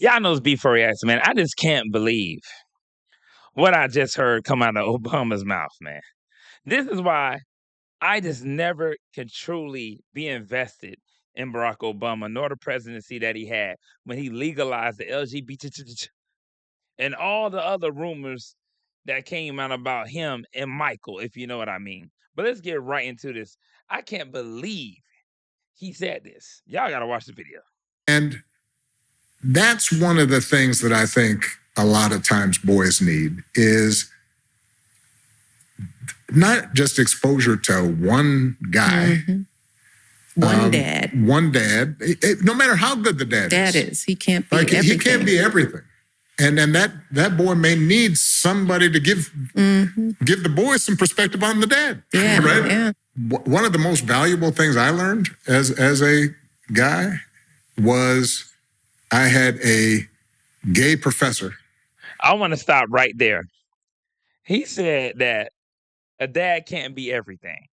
Y'all knows before reacts, man. I just can't believe what I just heard come out of Obama's mouth, man. This is why I just never could truly be invested in Barack Obama, nor the presidency that he had when he legalized the LGBT and all the other rumors that came out about him and Michael, if you know what I mean. But let's get right into this. I can't believe he said this. Y'all gotta watch the video. And that's one of the things that I think a lot of times boys need is not just exposure to one guy. One dad. One dad. No matter how good the dad is. He can't be everything. He can't be everything. And then that boy may need somebody to give the boy some perspective on the dad. Yeah, right? Yeah. One of the most valuable things I learned as a guy was I had a gay professor. I want to stop right there. He said that a dad can't be everything,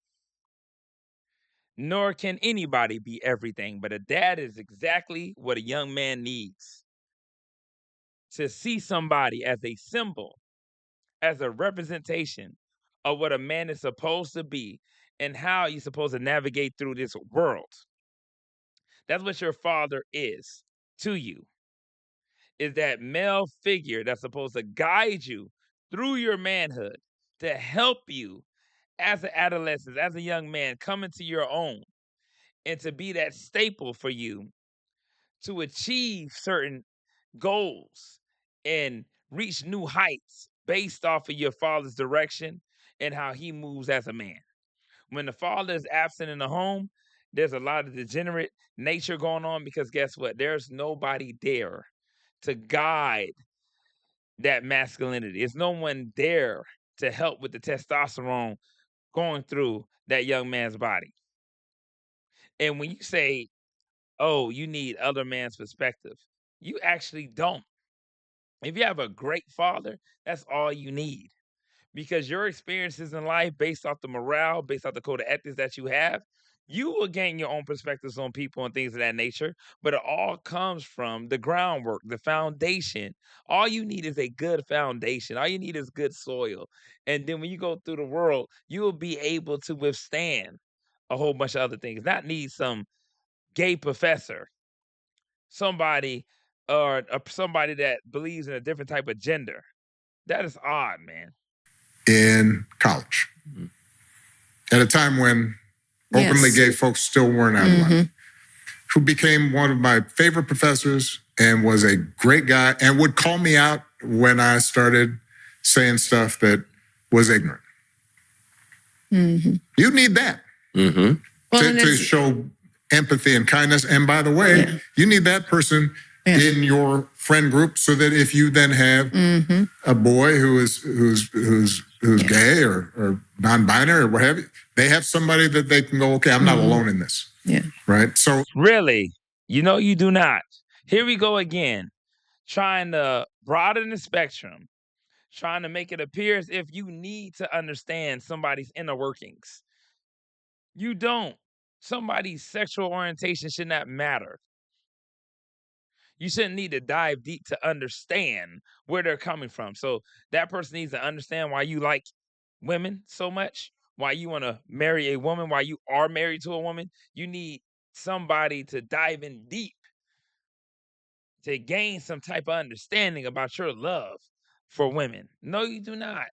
nor can anybody be everything, but a dad is exactly what a young man needs to see somebody as a symbol, as a representation of what a man is supposed to be and how you're supposed to navigate through this world. That's what your father is to you, is that male figure that's supposed to guide you through your manhood, to help you as an adolescent, as a young man, come into your own, and to be that staple for you to achieve certain goals and reach new heights based off of your father's direction and how he moves as a man. When the father is absent in the home, there's a lot of degenerate nature going on because guess what? There's nobody there to guide that masculinity. There's no one there to help with the testosterone going through that young man's body. And when you say, oh, you need other man's perspective, you actually don't. If you have a great father, that's all you need. Because your experiences in life, based off the morale, based off the code of ethics that you have, you will gain your own perspectives on people and things of that nature. But it all comes from the groundwork, the foundation. All you need is a good foundation. All you need is good soil. And then when you go through the world, you will be able to withstand a whole bunch of other things. Not need some gay professor, somebody or somebody that believes in a different type of gender. That is odd, man. In college, at a time when openly gay folks still weren't out of line, who became one of my favorite professors and was a great guy and would call me out when I started saying stuff that was ignorant. You need that to show empathy and kindness. And by the way, you need that person in your friend group so that if you then have a boy who's gay or non-binary or what have you, they have somebody that they can go, okay, I'm not alone in this. Yeah. Right? So really, you do not. Here we go again, trying to broaden the spectrum, trying to make it appear as if you need to understand somebody's inner workings. You don't. Somebody's sexual orientation should not matter. You shouldn't need to dive deep to understand where they're coming from. So that person needs to understand why you like women so much, why you want to marry a woman, why you are married to a woman. You need somebody to dive in deep to gain some type of understanding about your love for women. No, you do not.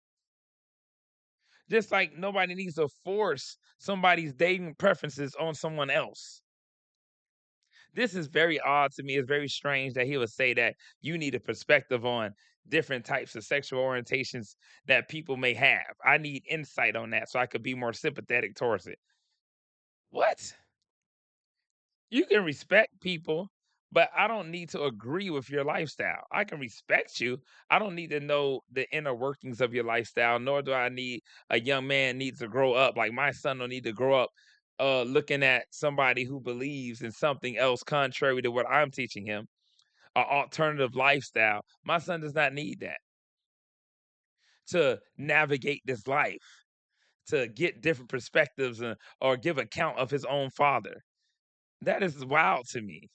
Just like nobody needs to force somebody's dating preferences on someone else. This is very odd to me. It's very strange that he would say that you need a perspective on different types of sexual orientations that people may have. I need insight on that so I could be more sympathetic towards it. What? You can respect people, but I don't need to agree with your lifestyle. I can respect you. I don't need to know the inner workings of your lifestyle, nor do I need a young man needs to grow up. Like my son don't need to grow up looking at somebody who believes in something else contrary to what I'm teaching him, an alternative lifestyle. My son does not need that to navigate this life, to get different perspectives or give account of his own father. That is wild to me.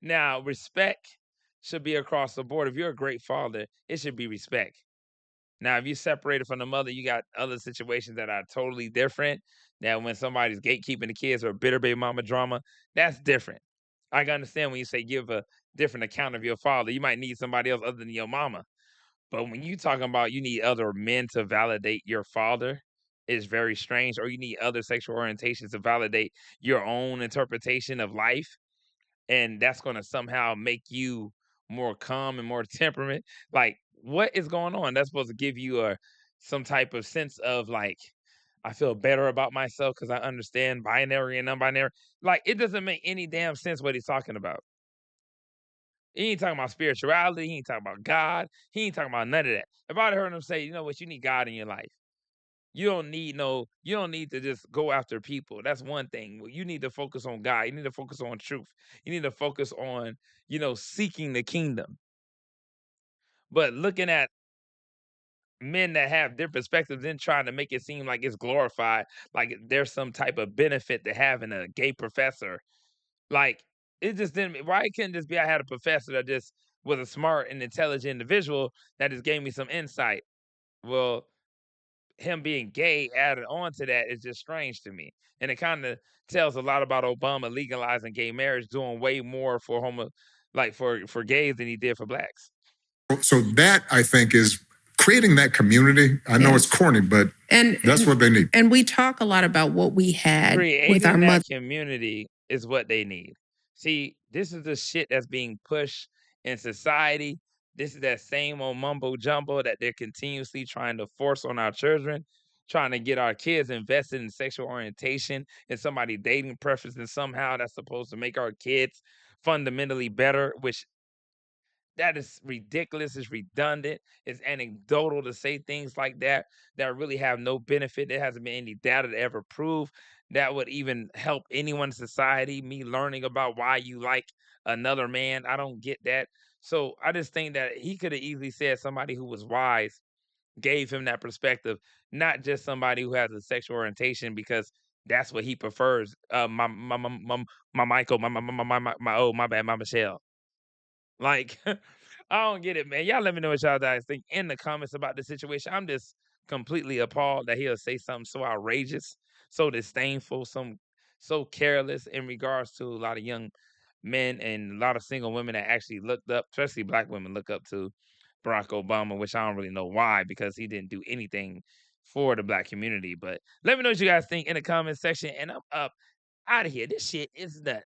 Now, respect should be across the board. If you're a great father, it should be respect. Now, if you separated from the mother, you got other situations that are totally different. Now, when somebody's gatekeeping the kids or bitter baby mama drama, that's different. I can understand when you say give a different account of your father. You might need somebody else other than your mama. But when you talking about you need other men to validate your father, it's very strange. Or you need other sexual orientations to validate your own interpretation of life, and that's gonna somehow make you more calm and more temperament. Like, what is going on? That's supposed to give you some type of sense of like, I feel better about myself because I understand binary and non-binary. Like, it doesn't make any damn sense what he's talking about. He ain't talking about spirituality. He ain't talking about God. He ain't talking about none of that. If I'd heard him say, you know what, you need God in your life. You don't need to just go after people. That's one thing. You need to focus on God. You need to focus on truth. You need to focus on, seeking the kingdom. But looking at men that have different perspectives and trying to make it seem like it's glorified, like there's some type of benefit to having a gay professor. Like, it just didn't, why it couldn't just be I had a professor that just was a smart and intelligent individual that just gave me some insight. Well, him being gay added on to that is just strange to me. And it kind of tells a lot about Obama legalizing gay marriage, doing way more for for gays than he did for blacks. So that, I think, is creating that community. I know it's corny, but that's what they need. And we talk a lot about what we had with our Creating mother. that community is what they need. See, this is the shit that's being pushed in society. This is that same old mumbo jumbo that they're continuously trying to force on our children, trying to get our kids invested in sexual orientation and somebody dating preferences somehow that's supposed to make our kids fundamentally better, which that is ridiculous. It's redundant. It's anecdotal to say things like that really have no benefit. There hasn't been any data to ever prove that would even help anyone in society. Me learning about why you like another man, I don't get that. So I just think that he could have easily said somebody who was wise gave him that perspective, not just somebody who has a sexual orientation because that's what he prefers. My Michael, my bad, my Michelle. Like, I don't get it, man. Y'all let me know what y'all guys think in the comments about the situation. I'm just completely appalled that he'll say something so outrageous, so disdainful, so careless in regards to a lot of young men and a lot of single women that actually looked up, especially black women, look up to Barack Obama, which I don't really know why, because he didn't do anything for the black community. But let me know what you guys think in the comment section, and I'm up out of here. This shit is nuts.